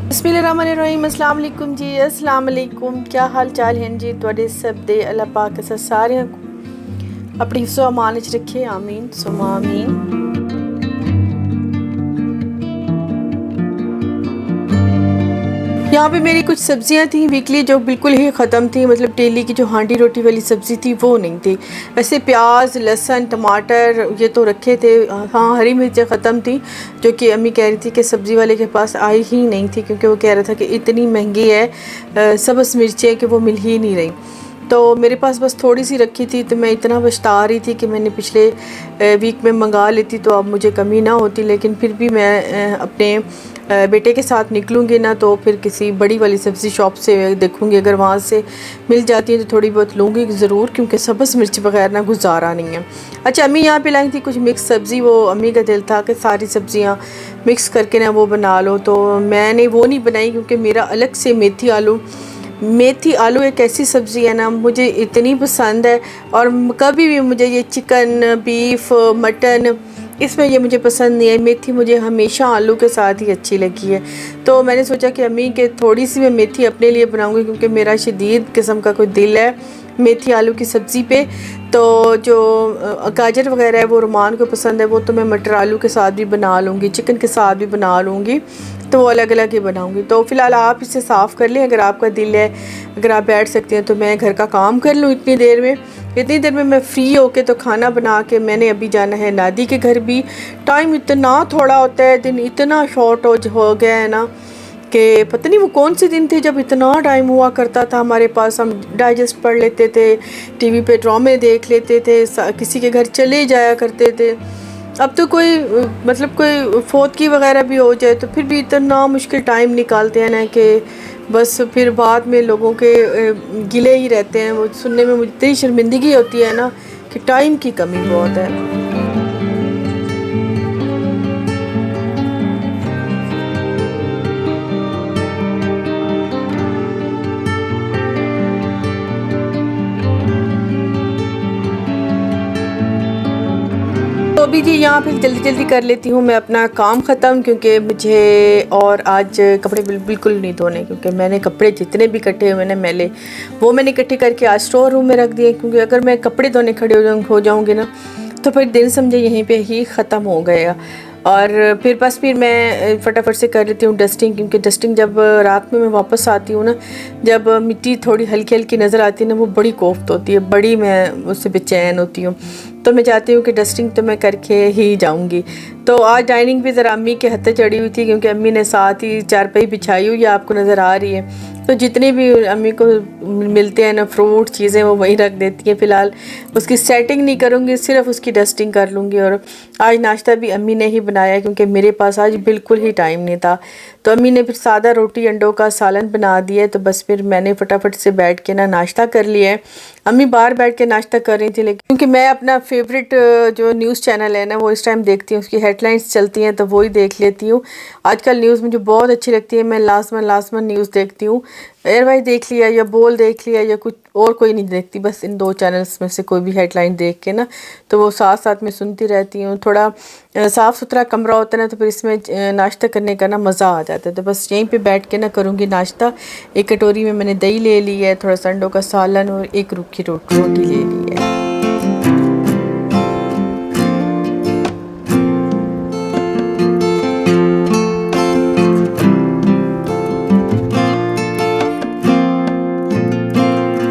बिस्मिल्लाहिर्रहमानिर्रहीम। अस्सलाम वालेकुम जी, अस्सलाम वालेकुम। क्या हाल चाल हैं जी तुहाडे सब दे। अल्लाह पाक अस सारे अपनी हिफ्ज़ो अमान च रखे, आमीन सुमा आमीन। यहाँ पे मेरी कुछ सब्जियाँ थी वीकली जो बिल्कुल ही ख़त्म थी, मतलब डेली की जो हांडी रोटी वाली सब्ज़ी थी वो नहीं थी। वैसे प्याज, लहसुन, टमाटर ये तो रखे थे। हाँ, हरी मिर्चें ख़त्म थी जो कि अम्मी कह रही थी कि सब्ज़ी वाले के पास आई ही नहीं थी, क्योंकि वो कह रहा था कि इतनी महंगी है सब्ज़ मिर्चें कि वो मिल ही नहीं रही। तो मेरे पास बस थोड़ी सी रखी थी, तो मैं इतना पछता रही थी कि मैंने पिछले वीक में मंगा लेती तो अब मुझे कमी ना होती। लेकिन फिर भी मैं अपने बेटे के साथ निकलूँगी ना, तो फिर किसी बड़ी वाली सब्ज़ी शॉप से देखूँगी, अगर वहाँ से मिल जाती है तो थोड़ी बहुत लूँगी ज़रूर, क्योंकि सब्ज़ मिर्च बगैर ना गुजारा नहीं है। अच्छा, अम्मी यहाँ पे लाई थी कुछ मिक्स सब्ज़ी, वो अम्मी का दिल था कि सारी सब्ज़ियाँ मिक्स करके ना वो बना लो, तो मैंने वो नहीं बनाई क्योंकि मेरा अलग से मेथी आलू एक ऐसी सब्ज़ी है ना, मुझे इतनी पसंद है। और कभी भी मुझे ये चिकन, बीफ, मटन इसमें ये मुझे पसंद नहीं है। मेथी मुझे हमेशा आलू के साथ ही अच्छी लगी है। तो मैंने सोचा कि अम्मी के थोड़ी सी मैं मेथी अपने लिए बनाऊंगी, क्योंकि मेरा शदीद किस्म का कोई दिल है मेथी आलू की सब्ज़ी पे। तो जो गाजर वगैरह है वो रुमान को पसंद है, वो तो मैं मटर आलू के साथ भी बना लूँगी, चिकन के साथ भी बना लूँगी, तो वो अलग अलग ही बनाऊँगी। तो फ़िलहाल आप इसे साफ़ कर लें, अगर आपका दिल है, अगर आप बैठ सकते हैं तो मैं घर का काम कर लूँ इतनी देर में मैं फ़्री होके तो खाना बना के मैंने अभी जाना है नादी के घर भी। टाइम इतना थोड़ा होता है, दिन इतना शॉर्ट हो गया है ना कि पता नहीं वो कौन से दिन थे जब इतना टाइम हुआ करता था हमारे पास। हम डाइजेस्ट पढ़ लेते थे, टीवी पे ड्रामे देख लेते थे, किसी के घर चले जाया करते थे। अब तो कोई मतलब कोई फोतगी वगैरह भी हो जाए तो फिर भी इतना मुश्किल टाइम निकालते हैं ना कि बस फिर बाद में लोगों के गिले ही रहते हैं। वो सुनने में मुझे इतनी शर्मिंदगी होती है ना कि टाइम की कमी बहुत है। तो अभी जी यहाँ पे जल्दी कर लेती हूँ मैं अपना काम ख़त्म, क्योंकि मुझे और आज कपड़े बिल्कुल नहीं धोने, क्योंकि मैंने कपड़े जितने भी इकट्ठे हुए मैंने मैले वो मैंने इकट्ठे करके आज स्टोर रूम में रख दिए। क्योंकि अगर मैं कपड़े धोने खड़े हो जाऊँगी ना तो फिर दिन समझे यहीं पे ही ख़त्म हो गया। और फिर मैं फटाफट से कर लेती हूँ डस्टिंग, क्योंकि डस्टिंग जब रात में मैं वापस आती हूँ ना, जब मिट्टी थोड़ी हल्की हल्की नज़र आती है ना, वो बड़ी कोफ्त होती है, बड़ी मैं उससे बेचैन होती हूँ। तो मैं चाहती हूँ कि डस्टिंग तो मैं करके ही जाऊँगी। तो आज डाइनिंग भी ज़रा अम्मी के हत्थे चढ़ी हुई थी, क्योंकि अम्मी ने साथ ही चारपाई बिछाई हुई है, आपको नज़र आ रही है। तो जितने भी अम्मी को मिलते हैं ना फ्रूट चीज़ें वो वहीं रख देती हैं। फ़िलहाल उसकी सेटिंग नहीं करूँगी, सिर्फ उसकी डस्टिंग कर लूँगी। और आज नाश्ता भी अम्मी ने ही बनाया, क्योंकि मेरे पास आज बिल्कुल ही टाइम नहीं था। तो अम्मी ने फिर सादा रोटी अंडों का सालन बना दिया, तो बस फिर मैंने फटाफट से बैठ के ना नाश्ता कर लिया है। अम्मी बाहर बैठ के नाश्ता कर रही थी, लेकिन क्योंकि मैं अपना फेवरेट जो न्यूज़ चैनल है ना वो इस टाइम देखती हूँ, उसकी हेडलाइंस चलती हैं तो वही देख लेती हूँ। आजकल न्यूज़ मुझे बहुत अच्छी लगती है, मैं लाजमन न्यूज़ देखती हूँ। एयरवाइज देख लिया या बोल देख लिया या कुछ और कोई नहीं देखती, बस इन दो चैनल्स में से कोई भी हेडलाइन देख के ना तो वो साथ साथ में सुनती रहती हूँ। थोड़ा साफ़ सुथरा कमरा होता है ना, तो फिर इसमें नाश्ता करने का ना मज़ा आ जाता है। तो बस यहीं पे बैठ के ना करूँगी नाश्ता। एक कटोरी में मैंने दही ले ली है, थोड़ा सा अंडों का सालन और एक रूखी रोटी ले ली है।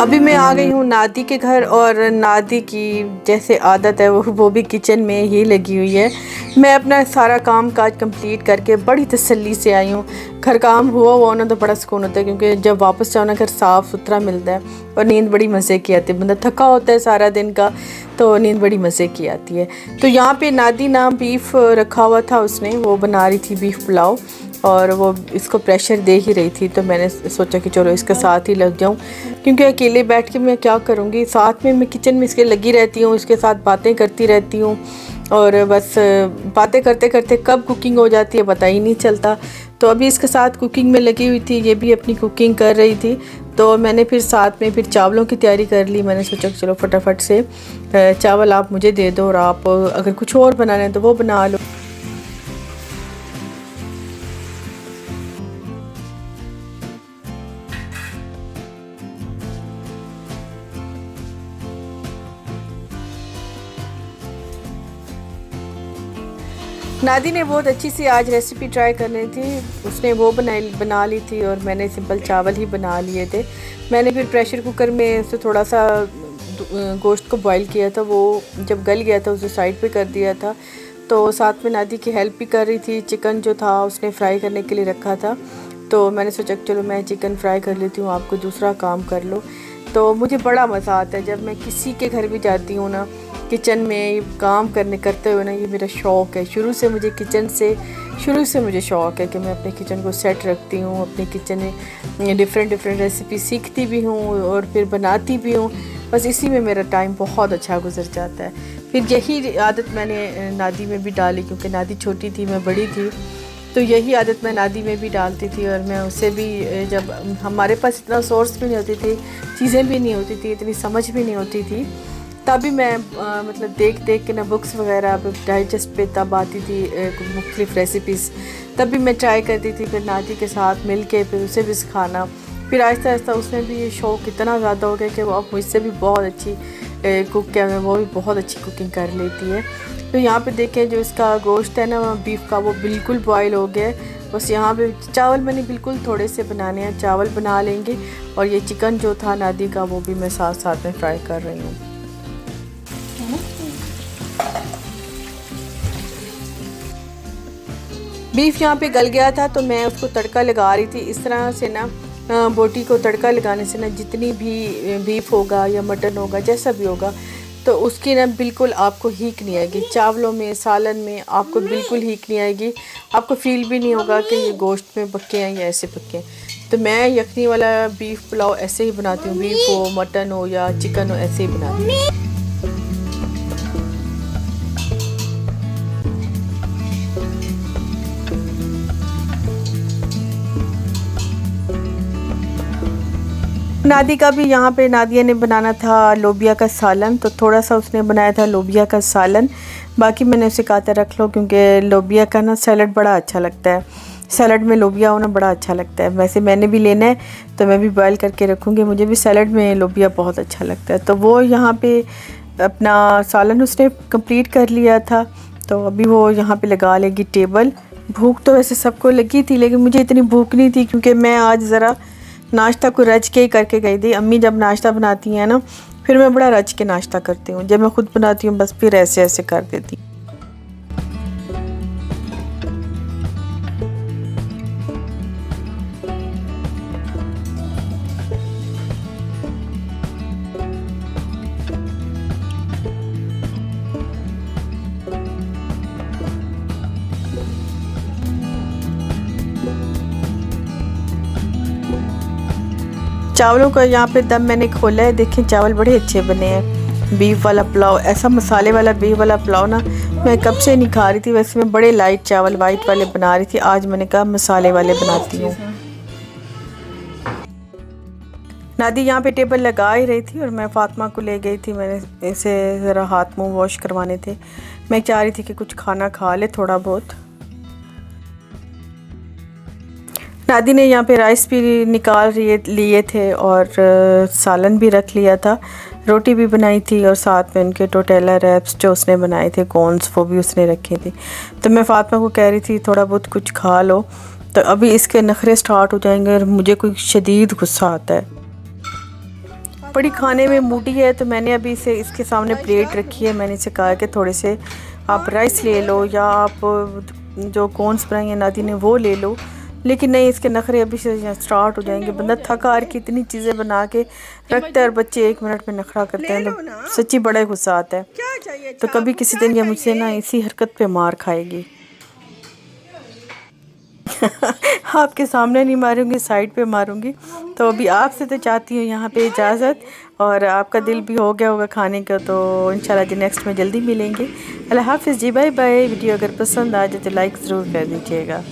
अभी मैं आ गई हूँ नादी के घर, और नादी की जैसे आदत है वो भी किचन में ही लगी हुई है। मैं अपना सारा काम काज कंप्लीट करके बड़ी तसल्ली से आई हूँ। घर काम हुआ ना तो बड़ा सुकून होता है, क्योंकि जब वापस जाओ ना घर साफ़ सुथरा मिलता है और नींद बड़ी मज़े की आती है। बंदा थका होता है सारा दिन का, तो नींद बड़ी मज़े की आती है। तो यहाँ पे नादी ना बीफ रखा हुआ था, उसने वो बना रही थी बीफ पुलाव, और वो इसको प्रेशर दे ही रही थी। तो मैंने सोचा कि चलो इसके साथ ही लग जाऊं, क्योंकि अकेले बैठ के मैं क्या करूंगी। साथ में मैं किचन में इसके लगी रहती हूँ, इसके साथ बातें करती रहती हूँ, और बस बातें करते करते कब कुकिंग हो जाती है पता ही नहीं चलता। तो अभी इसके साथ कुकिंग में लगी हुई थी, ये भी अपनी कुकिंग कर रही थी। तो मैंने फिर साथ में फिर चावलों की तैयारी कर ली। मैंने सोचा कि चलो फटाफट से चावल आप मुझे दे दो, और आप अगर कुछ और बनाना है तो वो बना लो। नादी ने बहुत अच्छी सी आज रेसिपी ट्राई करनी थी, उसने वो बना ली थी और मैंने सिंपल चावल ही बना लिए थे। मैंने फिर प्रेशर कुकर में उसे थोड़ा सा गोश्त को बॉईल किया था, वो जब गल गया था उसे साइड पे कर दिया था। तो साथ में नादी की हेल्प भी कर रही थी। चिकन जो था उसने फ्राई करने के लिए रखा था, तो मैंने सोचा चलो मैं चिकन फ्राई कर लेती हूँ, आपको दूसरा काम कर लो। तो मुझे बड़ा मज़ा आता है जब मैं किसी के घर भी जाती हूँ ना, किचन में काम करते हुए ना, ये मेरा शौक़ है। शुरू से मुझे शौक़ है कि मैं अपने किचन को सेट रखती हूँ, अपने किचन में डिफरेंट रेसिपी सीखती भी हूँ और फिर बनाती भी हूँ। बस इसी में मेरा टाइम बहुत अच्छा गुजर जाता है। फिर यही आदत मैंने नादी में भी डाली, क्योंकि नादी छोटी थी, मैं बड़ी थी, तो यही आदत मैं नादी में भी डालती थी। और मैं उससे भी, जब हमारे पास इतना सोर्स भी नहीं होती थी, चीज़ें भी नहीं होती थी, इतनी समझ भी नहीं होती थी, तभी मैं मतलब देख के ना बुक्स वगैरह डाइजेस्ट पे तब आती थी मुख्तलिफ़ रेसिपीज़, तब भी मैं ट्राई करती थी। फिर नादी के साथ मिल के फिर उसे भी सिखाना। फिर आहिस्ता आहिस्ता उसमें भी ये शौक़ इतना ज़्यादा हो गया कि वो अब मुझसे भी बहुत अच्छी कुक है, वो भी बहुत अच्छी कुकिंग कर लेती है। तो यहाँ पे देखें जो इसका गोश्त है ना बीफ का, वो बिल्कुल बॉयल हो गया है। बस यहाँ पे चावल मैंने बिल्कुल थोड़े से बनाने हैं, चावल बना लेंगे। और ये चिकन जो था नादी का, वो भी मैं साथ में फ्राई कर रही हूँ। बीफ यहाँ पे गल गया था, तो मैं उसको तड़का लगा रही थी। इस तरह से ना बोटी को तड़का लगाने से ना, जितनी भी बीफ होगा या मटन होगा, जैसा भी होगा, तो उसकी ना बिल्कुल आपको हीक नहीं आएगी। चावलों में, सालन में आपको बिल्कुल हीक नहीं आएगी। आपको फील भी नहीं होगा कि ये गोश्त में पके हैं या ऐसे पके हैं। तो मैं यखनी वाला बीफ पुलाव ऐसे ही बनाती हूँ, बीफ हो, मटन हो या चिकन हो, ऐसे ही बनाती हूँ। नादी का भी यहाँ पे नादिया ने बनाना था लोबिया का सालन, तो थोड़ा सा उसने बनाया था लोबिया का सालन। बाकी मैंने उसे कहा था रख लो, क्योंकि लोबिया का ना सैलड बड़ा अच्छा लगता है। सैलड में लोबिया होना बड़ा अच्छा लगता है। वैसे मैंने भी लेना है, तो मैं भी बॉयल करके रखूँगी। मुझे भी सैलड में लोबिया बहुत अच्छा लगता है। तो वो यहाँ पे अपना सालन उसने कंप्लीट कर लिया था, तो अभी वो यहाँ पे लगा लेगी टेबल। भूख तो वैसे सबको लगी थी, लेकिन मुझे इतनी भूख नहीं थी, क्योंकि मैं आज ज़रा नाश्ता को रच के ही करके गई थी। अम्मी जब नाश्ता बनाती हैं ना, फिर मैं बड़ा रच के नाश्ता करती हूँ। जब मैं खुद बनाती हूँ बस फिर ऐसे कर देती हूँ। चावलों का यहाँ पे दम मैंने खोला है, देखें चावल बड़े अच्छे बने हैं। बीफ वाला पुलाव, ऐसा मसाले वाला बीफ वाला पुलाव ना मैं कब से नहीं खा रही थी। वैसे मैं बड़े लाइट चावल वाइट वाले बना रही थी, आज मैंने कहा मसाले वाले बनाती हूँ। नादी यहाँ पे टेबल लगा ही रही थी और मैं फातिमा को ले गई थी। मैंने इसे ज़रा हाथ मुँह वॉश करवाने थे। मैं चाह रही थी कि कुछ खाना खा ले थोड़ा बहुत। नादी ने यहाँ पे राइस भी निकाल लिए थे और सालन भी रख लिया था, रोटी भी बनाई थी और साथ में उनके टोटेला रैप्स जो उसने बनाए थे, कॉर्न्स, वो भी उसने रखे थे। तो मैं फातिमा को कह रही थी थोड़ा बहुत कुछ खा लो, तो अभी इसके नखरे स्टार्ट हो जाएंगे और मुझे कोई शदीद गुस्सा आता है। बड़ी खाने में मूडी है, तो मैंने अभी इसे इसके सामने प्लेट रखी है। मैंने इसे कहा कि थोड़े से आप राइस ले लो या आप जो कॉर्न्स बनाए हैं नादी ने वो ले लो, लेकिन नहीं, इसके नखरे अभी से स्टार्ट हो जाएंगे। बंदा थका हार के इतनी चीज़ें बना के रखता है और बच्चे 1 मिनट में नखरा करते हैं, तो सच्ची बड़ा गुस्सा आता है। तो कभी किसी दिन ये मुझसे ना इसी हरकत पे मार खाएगी। आपके सामने नहीं मारूंगी, साइड पे मारूंगी। तो अभी आपसे तो चाहती हूँ यहाँ पे इजाज़त, और आपका दिल भी हो गया होगा खाने का, तो इंशाल्लाह जी नेक्स्ट में जल्दी मिलेंगे। अल्लाह हाफ़िज़ जी, बाय बाय। वीडियो अगर पसंद आ जाए तो लाइक ज़रूर कर दीजिएगा।